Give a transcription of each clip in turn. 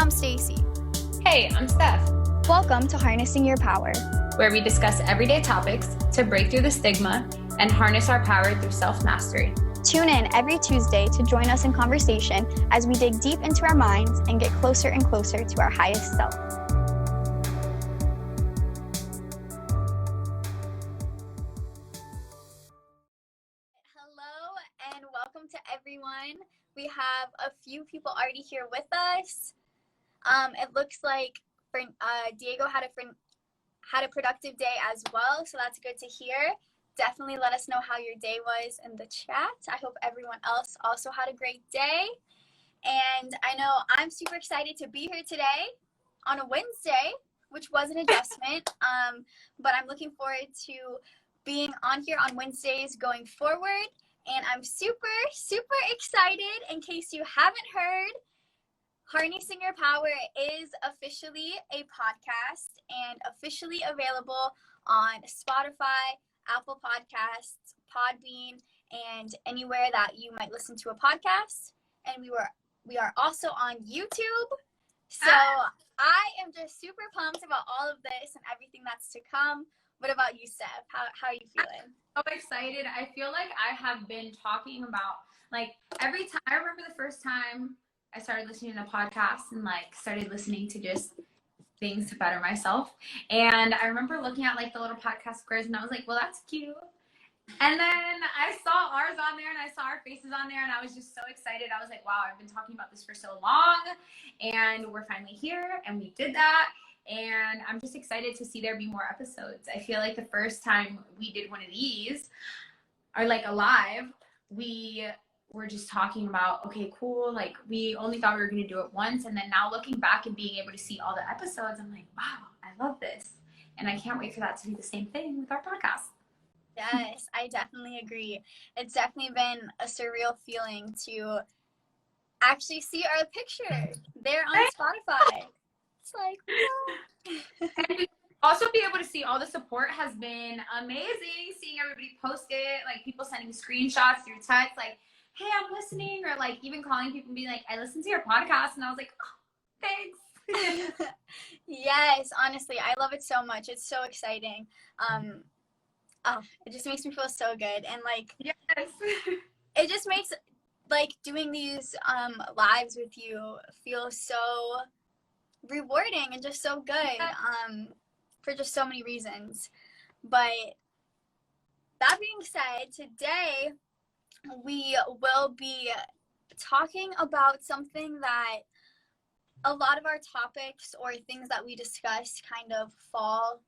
I'm Stacy. Hey, I'm Steph. Welcome to Harnessing Your Power, where we discuss everyday topics to break through the stigma and harness our power through self-mastery. Tune in every Tuesday to join us in conversation as we dig deep into our minds and get closer and closer to our highest self. Hello and welcome to everyone. We have a few people already here with us. It looks like Diego had a productive day as well, so that's good to hear. Definitely let us know how your day was in the chat. I hope everyone else also had a great day. And I know I'm super excited to be here today on a Wednesday, which was an adjustment, but I'm looking forward to being on here on Wednesdays going forward. And I'm super, super excited. In case you haven't heard, Harnessing Your Power is officially a podcast and officially available on Spotify, Apple Podcasts, Podbean, and anywhere that you might listen to a podcast. And we are also on YouTube. So I am just super pumped about all of this and everything that's to come. What about you, Steph? How are you feeling? I'm so excited. I feel like I have been talking about, every time. I remember the first time I started listening to podcasts and started listening to just things to better myself. And I remember looking at the little podcast squares and I was like, well, that's cute. And then I saw ours on there and I saw our faces on there and I was just so excited. I was like, wow, I've been talking about this for so long and we're finally here and we did that. And I'm just excited to see there be more episodes. I feel like the first time we did one of these, or alive, we were just talking about, okay, cool. We only thought we were going to do it once. And then now looking back and being able to see all the episodes, I'm like, wow, I love this. And I can't wait for that to be the same thing with our podcast. Yes, I definitely agree. It's definitely been a surreal feeling to actually see our picture there on Spotify. It's like, what? And also be able to see all the support has been amazing. Seeing everybody post it, people sending screenshots through text, hey, I'm listening, or even calling people and being like, I listened to your podcast, and I was like, oh, thanks. Yes, honestly, I love it so much. It's so exciting. It just makes me feel so good, and yes. It just makes doing these lives with you feel so rewarding and just so good, for just so many reasons. But that being said, today we will be talking about something that a lot of our topics or things that we discuss kind of fall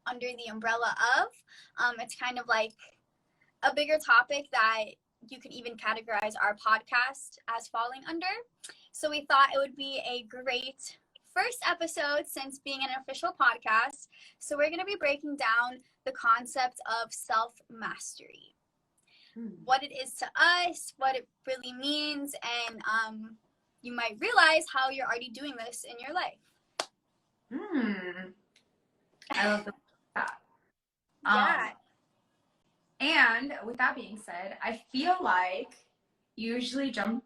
under the umbrella of. It's kind of like a bigger topic that you could even categorize our podcast as falling under. So we thought it would be a great first episode since being an official podcast. So we're going to be breaking down the concept of self-mastery. What it is to us, what it really means, and you might realize how you're already doing this in your life. I love that. Yeah. And with that being said, I feel like you usually jump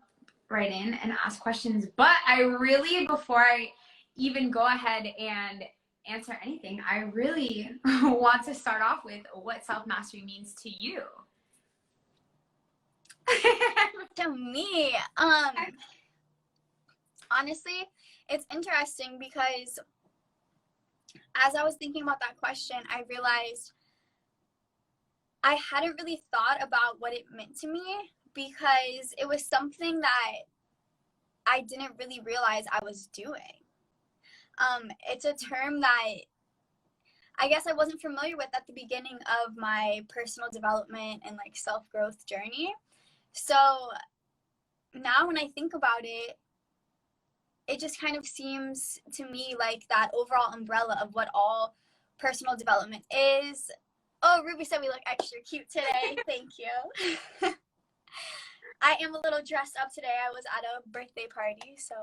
right in and ask questions, but I really, before I even go ahead and answer anything, I really want to start off with what self-mastery means to you. To me, honestly, it's interesting because as I was thinking about that question, I realized I hadn't really thought about what it meant to me because it was something that I didn't really realize I was doing. It's a term that I guess I wasn't familiar with at the beginning of my personal development and self-growth journey. So now when I think about it, it just kind of seems to me like that overall umbrella of what all personal development is. Oh, Ruby said we look extra cute today. Thank you. I am a little dressed up today. I was at a birthday party, so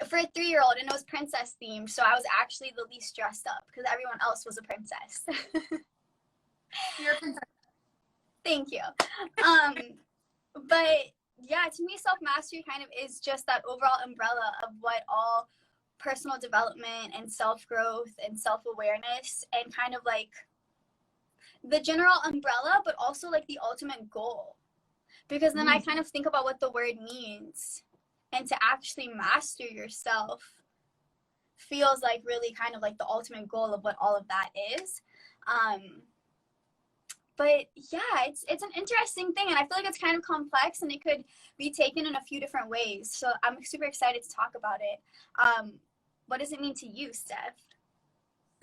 for a 3-year-old, and it was princess themed, so I was actually the least dressed up because everyone else was a princess. You're a princess. Thank you. But yeah, to me, self-mastery kind of is just that overall umbrella of what all personal development and self-growth and self-awareness and kind of like the general umbrella, but also like the ultimate goal. Because then I kind of think about what the word means, and to actually master yourself feels like really kind of like the ultimate goal of what all of that is. But yeah, it's an interesting thing, and I feel like it's kind of complex, and it could be taken in a few different ways. So I'm super excited to talk about it. What does it mean to you, Steph?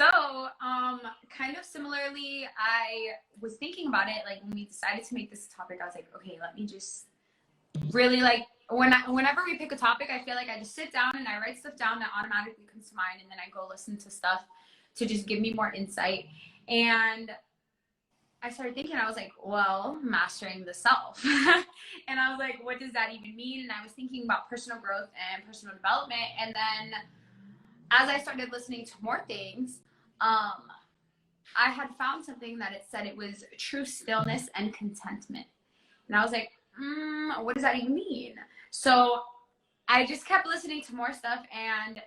So, kind of similarly, I was thinking about it, like, when we decided to make this topic, I was like, okay, let me just really, like, whenever we pick a topic, I feel like I just sit down and I write stuff down that automatically comes to mind, and then I go listen to stuff to just give me more insight. And I started thinking, I was like, well, mastering the self. And I was like, what does that even mean? And I was thinking about personal growth and personal development. And then as I started listening to more things, I had found something that it said it was true stillness and contentment. And I was like, what does that even mean? So I just kept listening to more stuff, and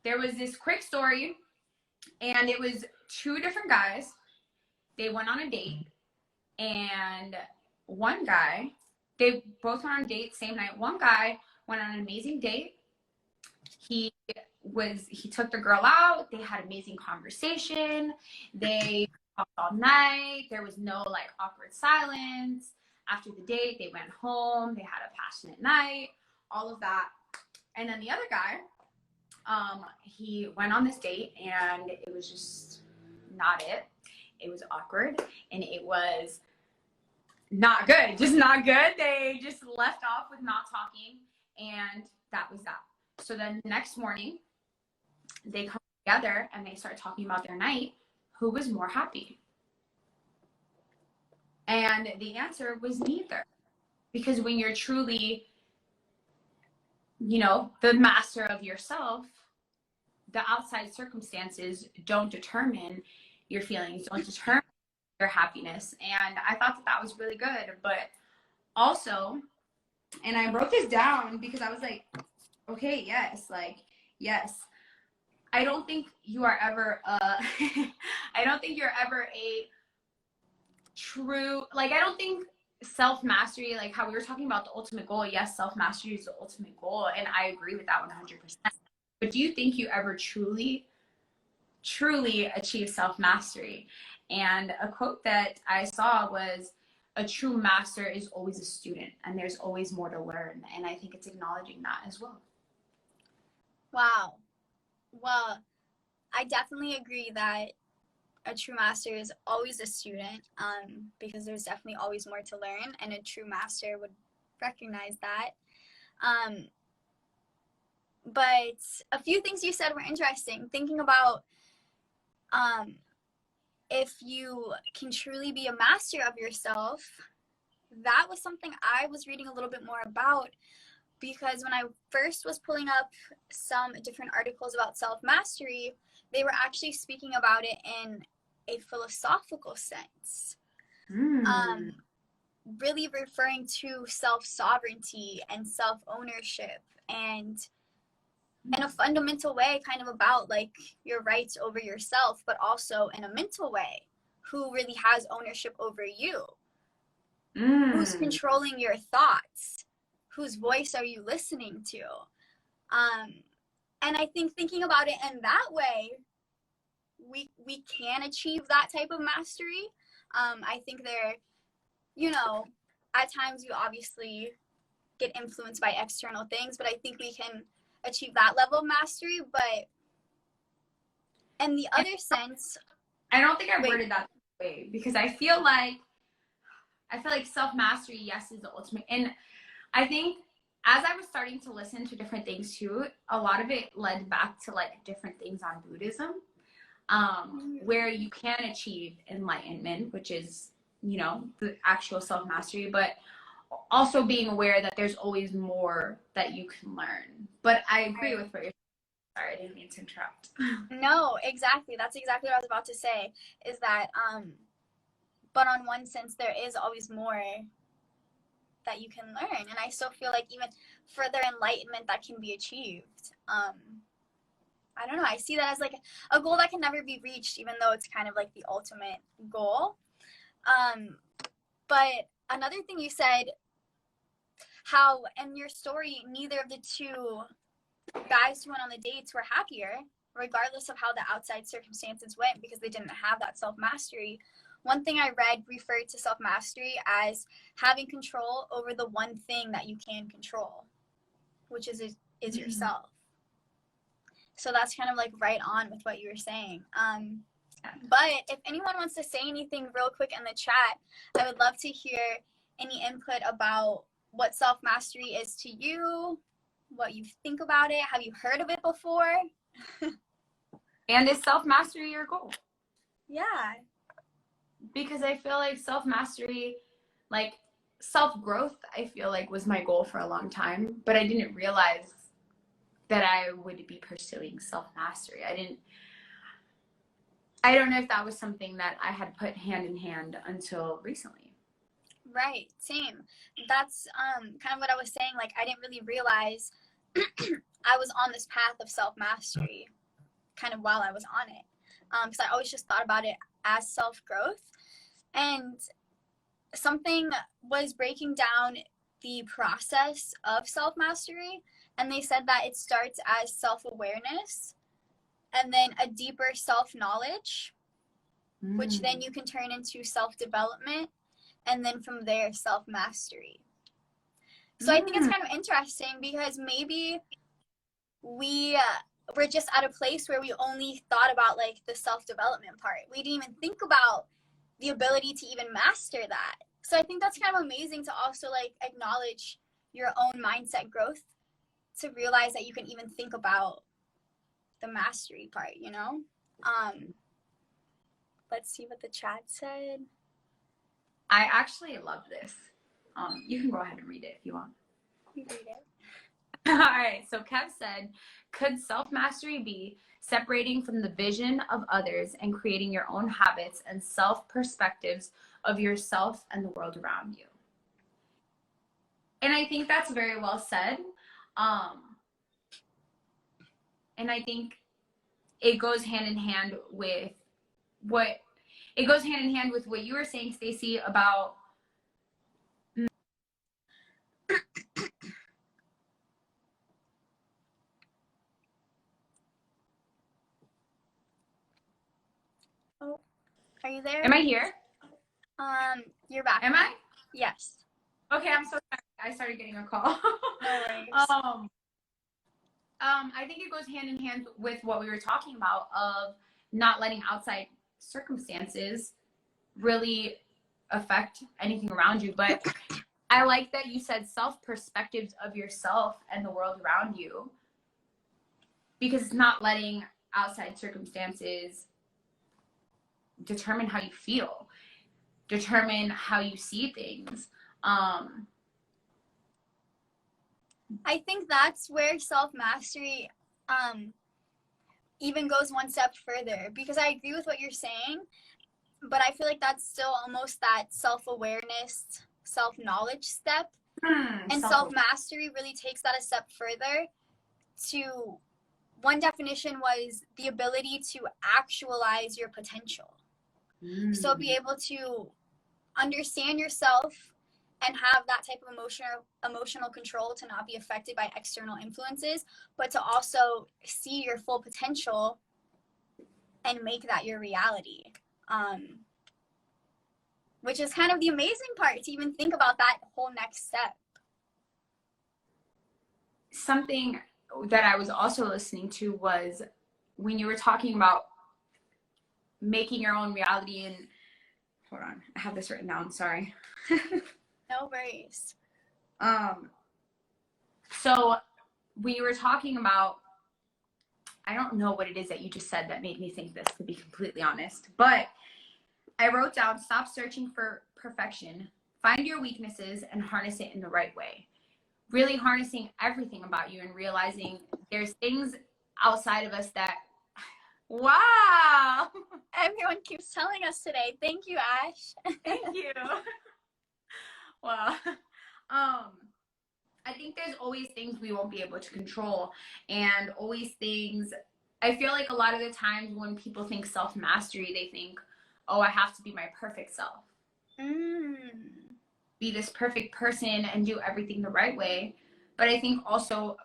there was this quick story, and it was two different guys. They went on a date, and one guy, they both went on a date same night. One guy went on an amazing date. He took the girl out. They had amazing conversation. They talked all night. There was no like awkward silence. After the date, they went home. They had a passionate night. All of that. And then the other guy, he went on this date, and it was just not it. It was awkward, and it was not good. Just not good. They just left off with not talking, and that was that. So then the next morning, they come together and they start talking about their night. Who was more happy? And the answer was neither. Because when you're truly, the master of yourself, the outside circumstances don't determine your feelings, don't determine your happiness. And I thought that was really good. But also, and I wrote this down because I was like, okay, yes, I don't think you are ever I don't think you're ever a true, like, I don't think self-mastery, like how we were talking about the ultimate goal, yes, self-mastery is the ultimate goal, and I agree with that 100%. But do you think you ever truly achieve self-mastery? And a quote that I saw was, a true master is always a student, and there's always more to learn. And I think it's acknowledging that as well. Wow. Well, I definitely agree that a true master is always a student, because there's definitely always more to learn, and a true master would recognize that. But a few things you said were interesting. Thinking about if you can truly be a master of yourself, that was something I was reading a little bit more about, because when I first was pulling up some different articles about self-mastery, they were actually speaking about it in a philosophical sense. Really referring to self-sovereignty and self-ownership, and in a fundamental way kind of about like your rights over yourself, but also in a mental way, who really has ownership over you? Who's controlling your thoughts? Whose voice are you listening to? And I think thinking about it in that way, we can achieve that type of mastery. I think there, at times you obviously get influenced by external things, but I think we can achieve that level of mastery. But in the other sense, I don't think I worded that way, because I feel like self-mastery, yes, is the ultimate. And I think as I was starting to listen to different things too, a lot of it led back to like different things on Buddhism, where you can achieve enlightenment, which is, the actual self-mastery, but also being aware that there's always more that you can learn. But I agree with what you're saying. Sorry, I didn't mean to interrupt. No, exactly. That's exactly what I was about to say, is that, but on one sense, there is always more that you can learn. And I still feel like even further enlightenment that can be achieved. I don't know. I see that as like a goal that can never be reached, even though it's kind of like the ultimate goal. But another thing you said, how in your story, neither of the two guys who went on the dates were happier, regardless of how the outside circumstances went, because they didn't have that self-mastery. One thing I read referred to self-mastery as having control over the one thing that you can control, which is yourself. So that's kind of like right on with what you were saying. But if anyone wants to say anything real quick in the chat, I would love to hear any input about what self-mastery is to you, what you think about it. Have you heard of it before? And is self-mastery your goal? Yeah. Because I feel like self-mastery, like self-growth, I feel like was my goal for a long time, but I didn't realize that I would be pursuing self-mastery. I don't know if that was something that I had put hand in hand until recently. Right, same. That's kind of what I was saying. Like, I didn't really realize I was on this path of self-mastery kind of while I was on it. Because I always just thought about it as self-growth. And something was breaking down the process of self-mastery, and they said that it starts as self-awareness and then a deeper self-knowledge, which then you can turn into self-development, and then from there, self-mastery. So I think it's kind of interesting because maybe we're just at a place where we only thought about like the self-development part. We didn't even think about the ability to even master that. So I think that's kind of amazing to also like acknowledge your own mindset growth, to realize that you can even think about the mastery part, you know? Let's see what the chat said. I actually love this. You can go ahead and read it if you want. You read it. All right. So Kev said, could self-mastery be separating from the vision of others and creating your own habits and self-perspectives of yourself and the world around you? And I think that's very well said. And I think it goes hand in hand with what you were saying, Stacey, about Oh, are you there? Am I here? You're back. Am I? Yes. Okay, I'm so sorry. I started getting a call. No worries. I think it goes hand in hand with what we were talking about of not letting outside circumstances really affect anything around you. But I like that you said self-perspectives of yourself and the world around you, because it's not letting outside circumstances determine how you feel, determine how you see things. I think that's where self-mastery even goes one step further, because I agree with what you're saying, but I feel like that's still almost that self-awareness, self-knowledge step. And self-mastery really takes that a step further. To one definition was the ability to actualize your potential. So be able to understand yourself and have that type of emotional control to not be affected by external influences, but to also see your full potential and make that your reality. Which is kind of the amazing part, to even think about that whole next step. Something that I was also listening to was when you were talking about making your own reality, and hold on, I have this written down, sorry. No worries. So we were talking about, I don't know what it is that you just said that made me think this, to be completely honest, but I wrote down, stop searching for perfection, find your weaknesses and harness it in the right way. Really harnessing everything about you and realizing there's things outside of us that, wow. Everyone keeps telling us today. Thank you, Ash. Thank you. Well, I think there's always things we won't be able to control, and always things. I feel like a lot of the times when people think self-mastery, they think, oh, I have to be my perfect self, be this perfect person and do everything the right way. But I think also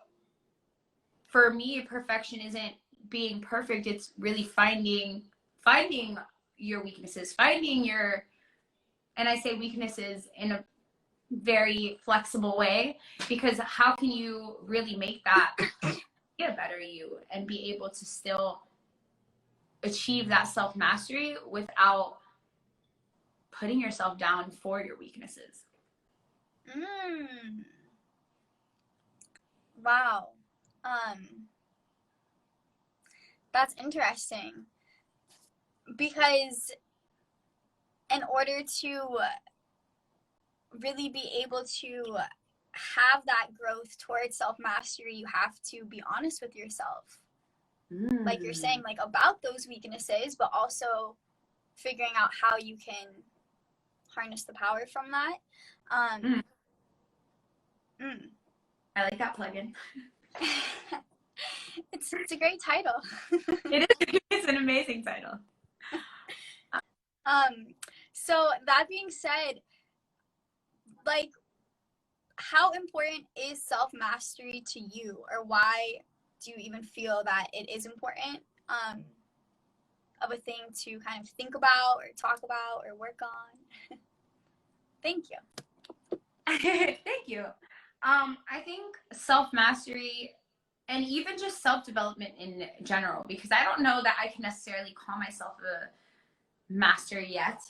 for me, perfection isn't being perfect. It's really finding your weaknesses, finding your, and I say weaknesses in a very flexible way, because how can you really make that be a better you and be able to still achieve that self-mastery without putting yourself down for your weaknesses? Wow. That's interesting, because in order to really be able to have that growth towards self-mastery, you have to be honest with yourself. Like you're saying, like about those weaknesses, but also figuring out how you can harness the power from that. I like that plug-in. It's a great title. It is. It's an amazing title. So that being said, like, how important is self-mastery to you, or why do you even feel that it is important of a thing to kind of think about or talk about or work on? Thank you. Thank you. I think self-mastery and even just self-development in general, because I don't know that I can necessarily call myself a master yet.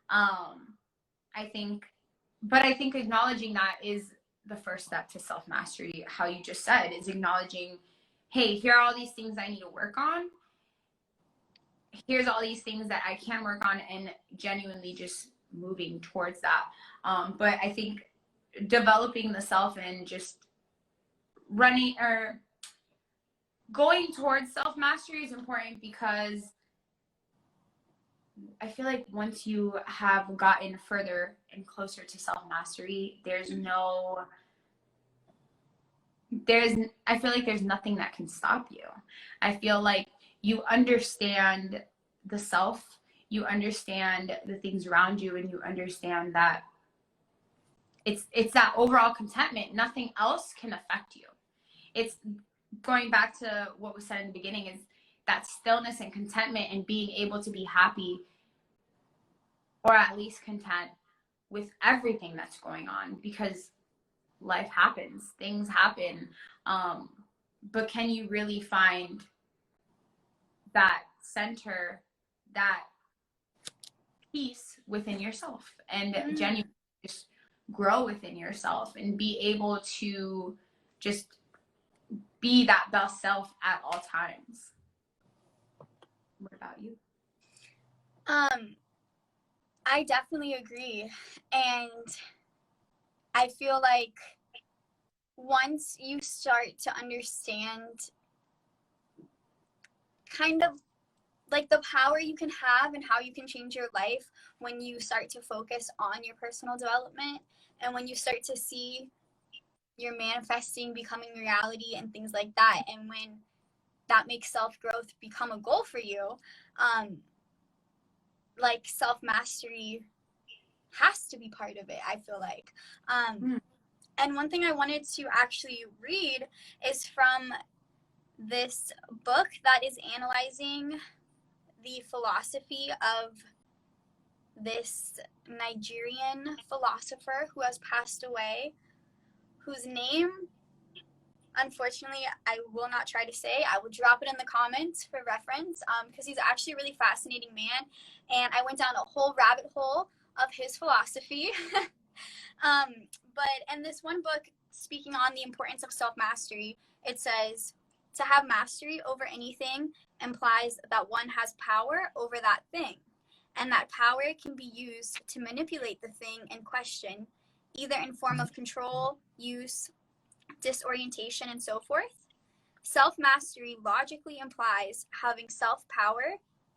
I think acknowledging that is the first step to self-mastery. How you just said is acknowledging, hey, here are all these things I need to work on. Here's all these things that I can work on, and genuinely just moving towards that. But I think developing the self and just running or going towards self-mastery is important, because I feel like once you have gotten further and closer to self-mastery, I feel like there's nothing that can stop you. I feel like you understand the self, you understand the things around you, and you understand that it's that overall contentment. Nothing else can affect you. It's going back to what was said in the beginning, is that stillness and contentment and being able to be happy, or at least content with everything that's going on, because life happens, things happen. But can you really find that center, that peace within yourself, and genuinely just grow within yourself and be able to just be that best self at all times? What about you? I definitely agree. And I feel like once you start to understand kind of like the power you can have and how you can change your life when you start to focus on your personal development, and when you start to see your manifesting becoming reality and things like that, and when that makes self-growth become a goal for you, like self-mastery has to be part of it, I feel like. And one thing I wanted to actually read is from this book that is analyzing the philosophy of this Nigerian philosopher who has passed away, whose name, unfortunately, I will not try to say. I will drop it in the comments for reference, because he's actually a really fascinating man, and I went down a whole rabbit hole of his philosophy. But in this one book, speaking on the importance of self-mastery, it says, to have mastery over anything implies that one has power over that thing, and that power can be used to manipulate the thing in question, either in form of control, use, disorientation, and so forth. Self-mastery logically implies having self-power,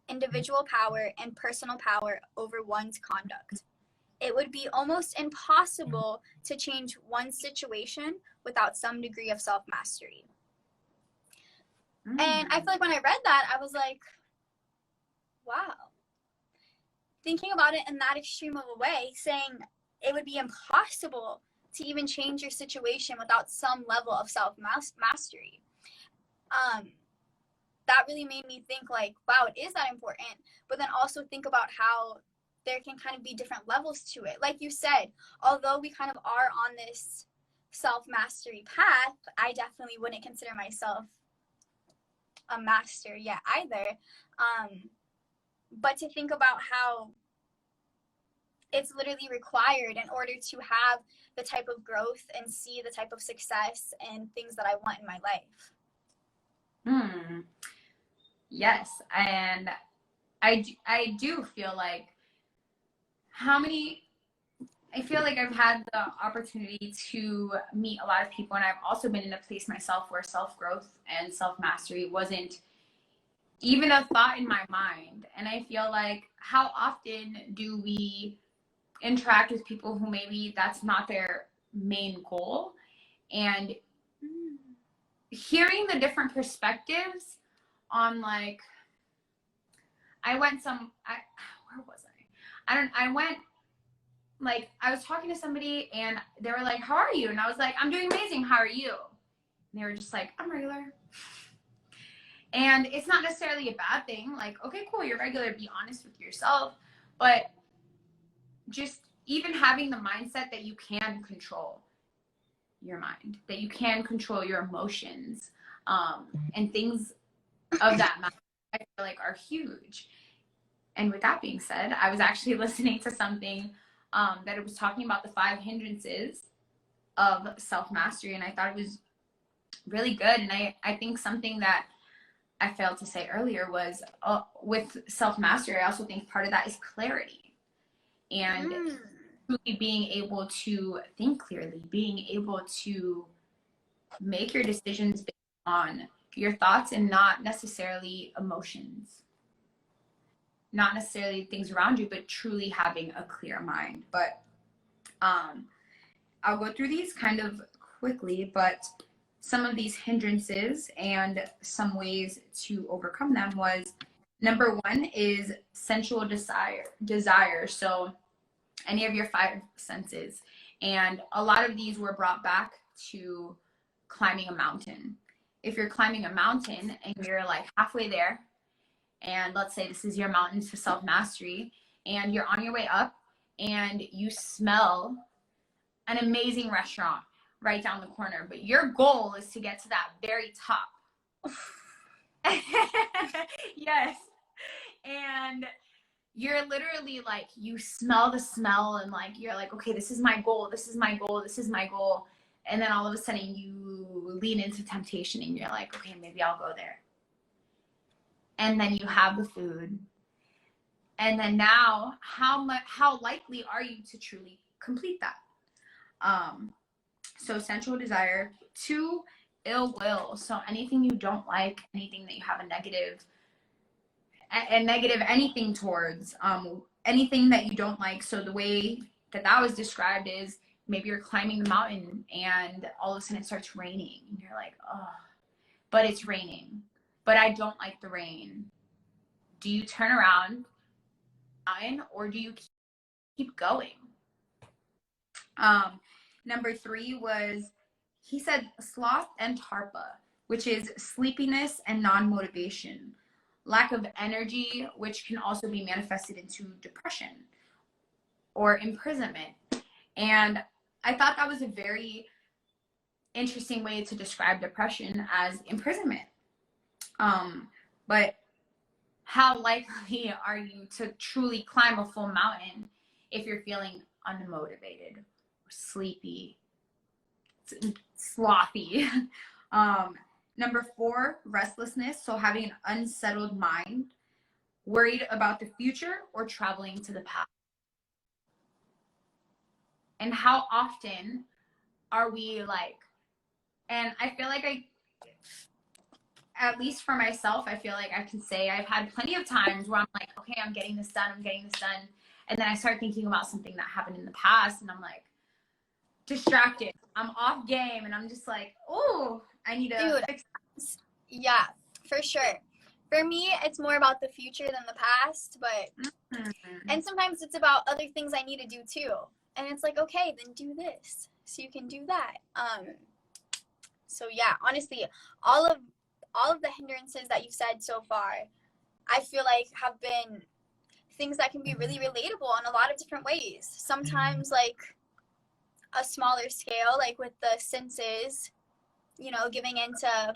individual power, and personal power over one's conduct. it would be almost impossible to change one situation without some degree of self-mastery. And I feel like when I read that, I was like, wow. Thinking about it in that extreme of a way, saying it would be impossible to even change your situation without some level of self-mastery. That really made me think like, wow, it is that important. But then also think about how there can kind of be different levels to it. Like you said, although we kind of are on this self-mastery path, I definitely wouldn't consider myself a master yet either. But to think about how it's literally required in order to have the type of growth and see the type of success and things that I want in my life. Yes, and I do feel like I feel like I've had the opportunity to meet a lot of people, and I've also been in a place myself where self-growth and self-mastery wasn't even a thought in my mind. And I feel like, how often do we interact with people who maybe that's not their main goal? And hearing the different perspectives on, like, where was I was talking to somebody and they were like, how are you? And I was like, I'm doing amazing. How are you? And they were just like, I'm regular. And it's not necessarily a bad thing. Like, okay, cool, you're regular. Be honest with yourself. But just even having the mindset that you can control your mind, that you can control your emotions, and things of that matter, I feel like are huge. And with that being said, I was actually listening to something that it was talking about the 5 hindrances of self-mastery, and I thought it was really good. And I think something that I failed to say earlier was with self-mastery, I also think part of that is clarity. And truly being able to think clearly, being able to make your decisions based on your thoughts and not necessarily emotions, not necessarily things around you, but truly having a clear mind. But I'll go through these kind of quickly, but some of these hindrances and some ways to overcome them was, number 1 is sensual desire. So any of your 5 senses. And a lot of these were brought back to climbing a mountain. If you're climbing a mountain and you're like halfway there, and let's say this is your mountain to self-mastery, and you're on your way up and you smell an amazing restaurant right down the corner, but your goal is to get to that very top. Yes. And you're literally like, you smell the smell and like, you're like, okay, this is my goal. This is my goal. This is my goal. And then all of a sudden you lean into temptation and you're like, okay, maybe I'll go there. And then you have the food. And then now how likely are you to truly complete that? So sensual desire. 2, ill will. So anything you don't like, anything that you have a negative anything towards, anything that you don't like. So the way that was described is, maybe you're climbing the mountain and all of a sudden it starts raining and you're like, oh, but it's raining, but I don't like the rain. Do you turn around or do you keep going? Number 3 was, he said, sloth and tarpa, which is sleepiness and non-motivation. Lack of energy, which can also be manifested into depression or imprisonment. And I thought that was a very interesting way to describe depression, as imprisonment. But how likely are you to truly climb a full mountain if you're feeling unmotivated, or sleepy, slothy? Number 4, restlessness. So having an unsettled mind, worried about the future, or traveling to the past. And how often are we like, and I feel like at least for myself, I feel like I can say I've had plenty of times where I'm like, okay, I'm getting this done. And then I start thinking about something that happened in the past, and I'm like distracted. I'm off game, and I'm just like, oh, I need to fix. Yeah, for sure. For me, it's more about the future than the past, but and sometimes it's about other things I need to do too. And it's like, okay, then do this so you can do that. So yeah, honestly, all of the hindrances that you've said so far, I feel like have been things that can be really relatable in a lot of different ways. Sometimes like a smaller scale, like with the senses, you know, giving into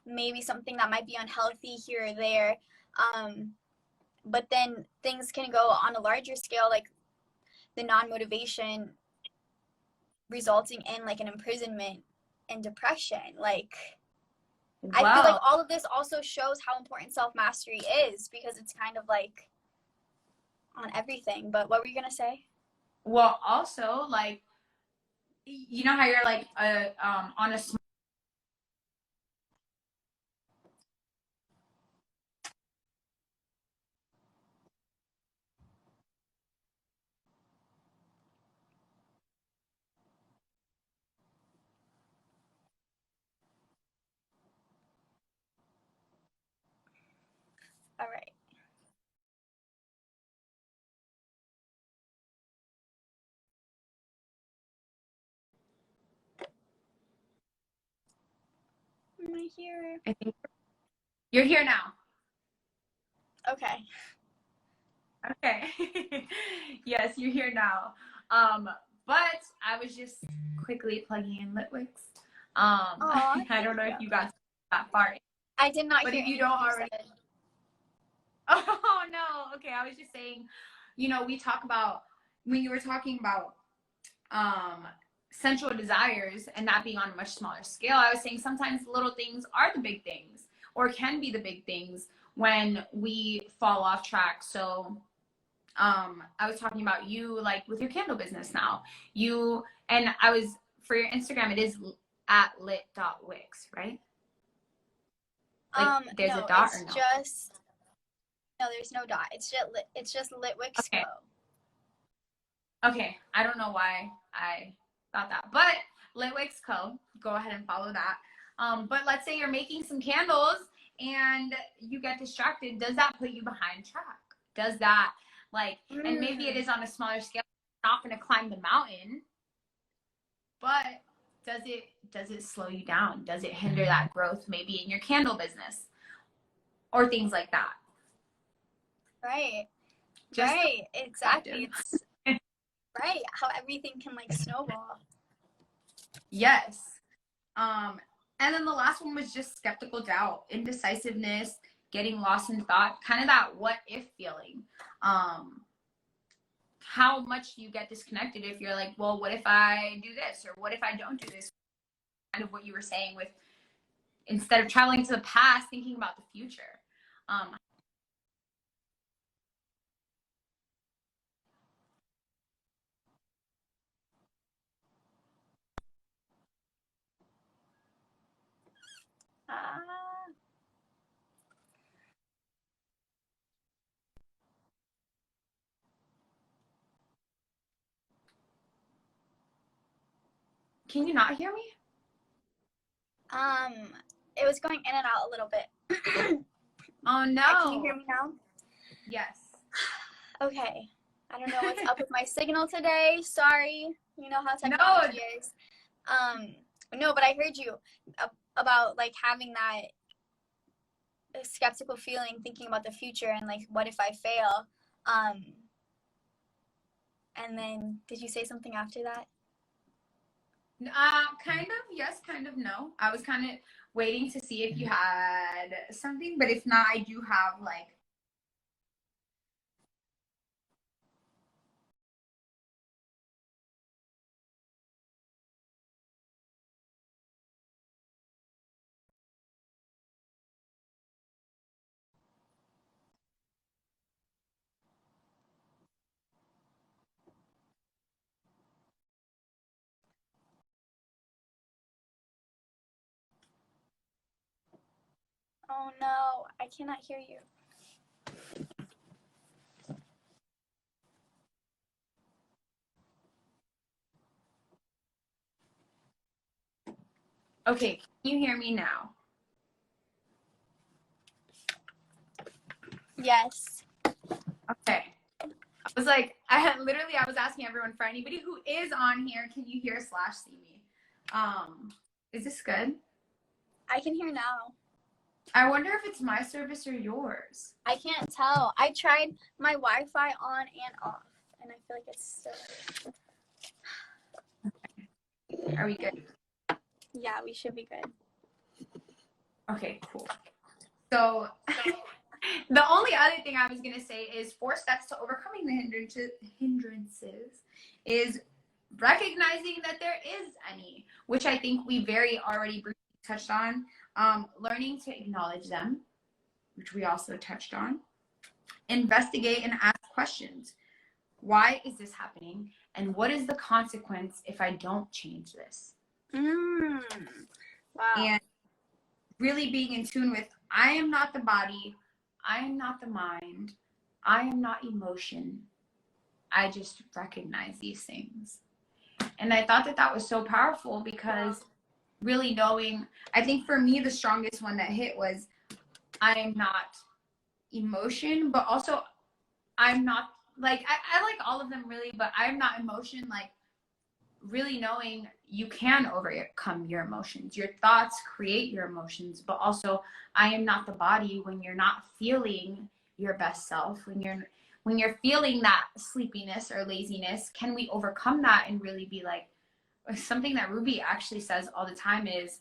maybe something that might be unhealthy here or there. But then things can go on a larger scale, like the non-motivation resulting in like an imprisonment and depression. Like, Wow. I feel like all of this also shows how important self-mastery is, because it's kind of like on everything. But what were you gonna say? Well, also, like, you know how you're like on a small. All right. Am I here? I think you're here now. Okay. Okay. Yes, you're here now. But I was just quickly plugging in Litwix. Aw, I don't know thank if you. you got that far. I did not But hear if you anything don't you already, said. oh no. Okay, I was just saying, you know, we talk about when you were talking about sensual desires and that being on a much smaller scale. I was saying sometimes little things are the big things, or can be the big things when we fall off track. So I was talking about you, like with your candle business now. You and I was for your Instagram, it is at lit.wix, right? Like there's No, a dot it's or no? just no, there's no dot. It's just Litwix Okay. Co. Okay. I don't know why I thought that. But Litwix Co. Go ahead and follow that. But let's say you're making some candles and you get distracted. Does that put you behind track? Does that and maybe it is on a smaller scale, not gonna climb the mountain, but does it slow you down? Does it hinder that growth maybe in your candle business or things like that? Right. Just right. Exactly. It's right how everything can like snowball. yes. And then the last one was just skeptical doubt, indecisiveness, getting lost in thought, kind of that what if feeling. How much you get disconnected if you're like, well, what if I do this, or what if I don't do this? Kind of what you were saying with instead of traveling to the past, thinking about the future. Um, Ah. Can you not hear me? It was going in and out a little bit. Oh no. Can you hear me now? Yes. Okay. I don't know what's up with my signal today. Sorry. You know how technology is. No, but I heard you about like having that skeptical feeling, thinking about the future and like, what if I fail? And then did you say something after that? Kind of yes, kind of no. I was kind of waiting to see if you had something, but if not, I do have like. Oh no, I cannot hear you. Okay, can you hear me now? Yes. Okay. I was asking everyone, for anybody who is on here, can you hear / see me? Is this good? I can hear now. I wonder if it's my service or yours. I can't tell. I tried my Wi-Fi on and off, and I feel like it's still. Are we good? Yeah, we should be good. Okay, cool. So the only other thing I was going to say is 4 steps to overcoming the hindrances is recognizing that there is any, which I think we very already briefly touched on. Learning to acknowledge them, which we also touched on. Investigate and ask questions. Why is this happening? And what is the consequence if I don't change this? Wow. And really being in tune with, I am not the body, I am not the mind, I am not emotion. I just recognize these things. And I thought that that was so powerful because really knowing, I think for me, the strongest one that hit was, I am not emotion, but also I'm not, like, I like all of them really, but I'm not emotion, like really knowing you can overcome your emotions. Your thoughts create your emotions, but also I am not the body when you're not feeling your best self, when you're feeling that sleepiness or laziness. Can we overcome that and really be like, something that Ruby actually says all the time is,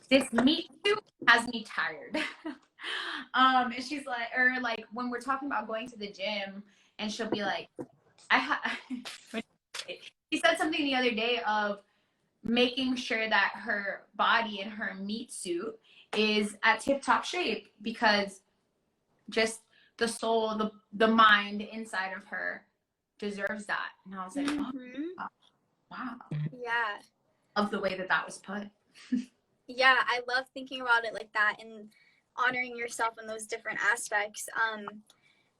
this meat suit has me tired. And she's like, or like when we're talking about going to the gym, and she'll be like, she said something the other day of making sure that her body and her meat suit is at tip-top shape, because just the soul, the mind inside of her deserves that. And I was like, oh, wow. Yeah. Of the way that that was put. Yeah, I love thinking about it like that and honoring yourself in those different aspects.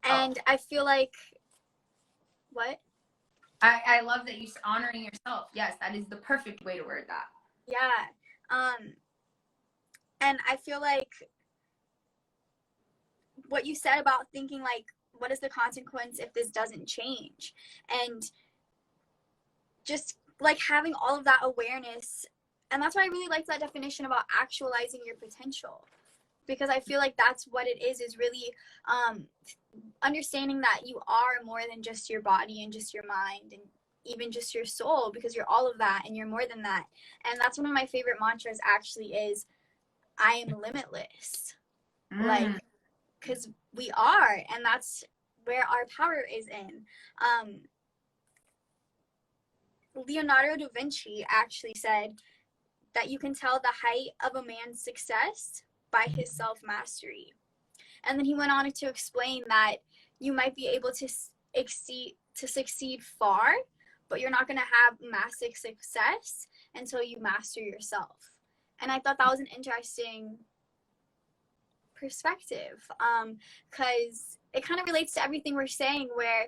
And I feel like, what? I love that you honoring yourself. Yes, that is the perfect way to word that. Yeah. And I feel like what you said about thinking like, what is the consequence if this doesn't change? And just like having all of that awareness. And that's why I really like that definition about actualizing your potential, because I feel like that's what it is really understanding that you are more than just your body and just your mind and even just your soul, because you're all of that and you're more than that. And that's one of my favorite mantras actually is, I am limitless. Like, because we are, and that's where our power is in. Leonardo da Vinci actually said that you can tell the height of a man's success by his self-mastery. And then he went on to explain that you might be able to succeed far, but you're not going to have massive success until you master yourself. And I thought that was an interesting perspective, because it kind of relates to everything we're saying, where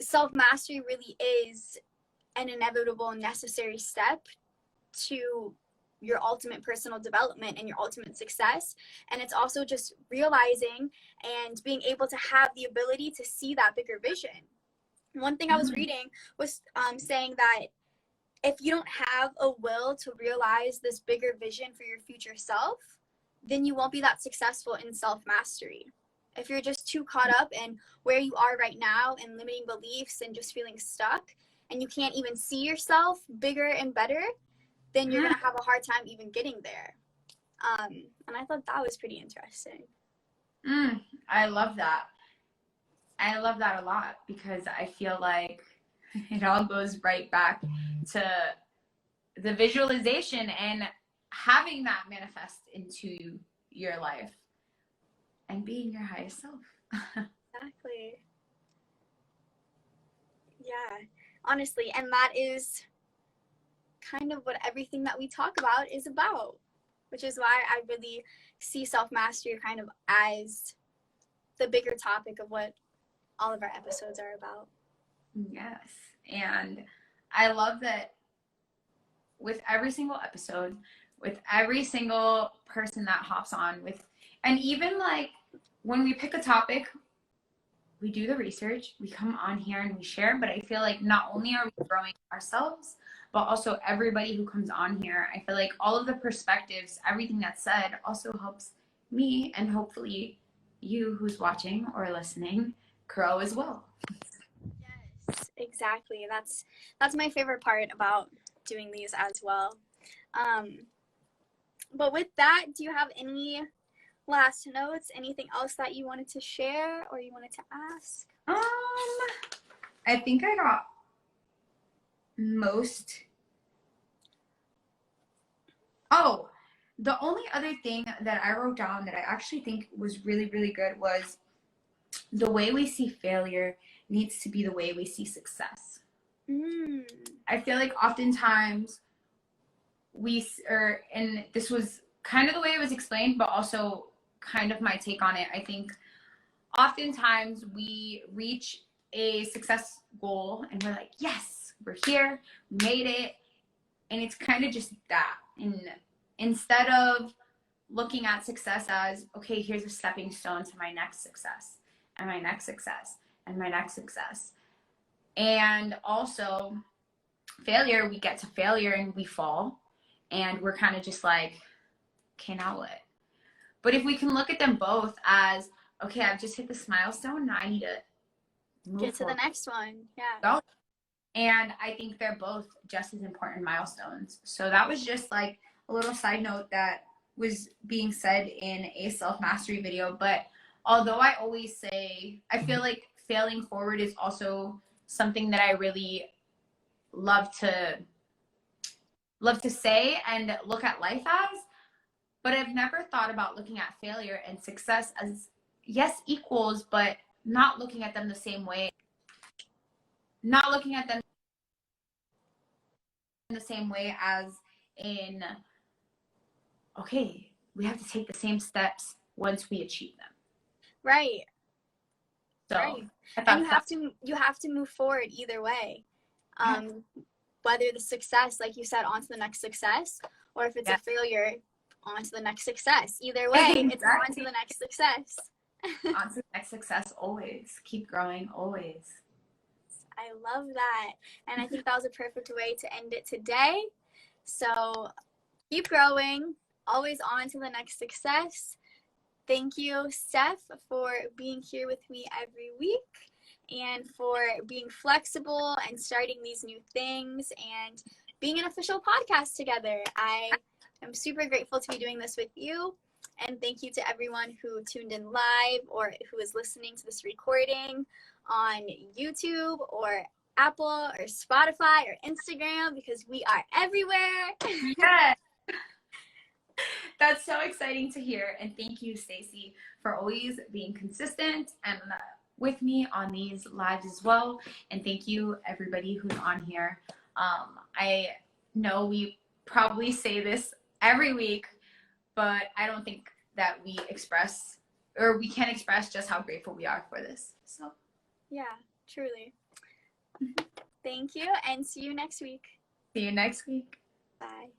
self-mastery really is an inevitable necessary step to your ultimate personal development and your ultimate success. And it's also just realizing and being able to have the ability to see that bigger vision. One thing I was reading was saying that if you don't have a will to realize this bigger vision for your future self, then you won't be that successful in self-mastery. If you're just too caught up in where you are right now and limiting beliefs and just feeling stuck, and you can't even see yourself bigger and better, then you're going to have a hard time even getting there. And I thought that was pretty interesting. I love that. I love that a lot, because I feel like it all goes right back to the visualization and having that manifest into your life and being your highest self. Exactly. Yeah, honestly. And that is kind of what everything that we talk about is about, which is why I really see self-mastery kind of as the bigger topic of what all of our episodes are about. Yes. And I love that with every single episode, with every single person that hops on, and even like when we pick a topic, we do the research, we come on here and we share, but I feel like not only are we growing ourselves, but also everybody who comes on here, I feel like all of the perspectives, everything that's said also helps me and hopefully you who's watching or listening grow as well. Yes, exactly. That's my favorite part about doing these as well. But with that, do you have any last notes? Anything else that you wanted to share or you wanted to ask? I think I got most. Oh, the only other thing that I wrote down that I actually think was really, really good was the way we see failure needs to be the way we see success. I feel like oftentimes and this was kind of the way it was explained, but also kind of my take on it. I think oftentimes we reach a success goal and we're like, yes, we're here, we made it. And it's kind of just that. And instead of looking at success as, okay, here's a stepping stone to my next success, and my next success, and my next success. And also, failure, we get to failure and we fall, and we're kind of just like, okay, now what? But if we can look at them both as, okay, I've just hit this milestone, now I need to get to the next one. Yeah. Go. And I think they're both just as important milestones. So that was just like a little side note that was being said in a self-mastery video. But although I always say, I feel like failing forward is also something that I really love to say and look at life as, but I've never thought about looking at failure and success as, yes, equals, but not looking at them the same way. Not looking at them in the same way as in, okay, we have to take the same steps once we achieve them. Right. So right. And you have to move forward either way. Whether the success, like you said, on to the next success, or if it's a failure, on to the next success. Either way, exactly. It's on to the next success. On to the next success, always. Keep growing, always. I love that. And I think that was a perfect way to end it today. So keep growing, always on to the next success. Thank you, Steph, for being here with me every week and for being flexible and starting these new things and being an official podcast together. I am super grateful to be doing this with you. And thank you to everyone who tuned in live or who is listening to this recording on YouTube or Apple or Spotify or Instagram, because we are everywhere. Yes. That's so exciting to hear. And thank you, Stacey, for always being consistent and with me on these lives as well. And thank you, everybody who's on here. I know we probably say this every week, but I don't think that we can express just how grateful we are for this. So yeah, truly. Thank you, and see you next week. See you next week. Bye.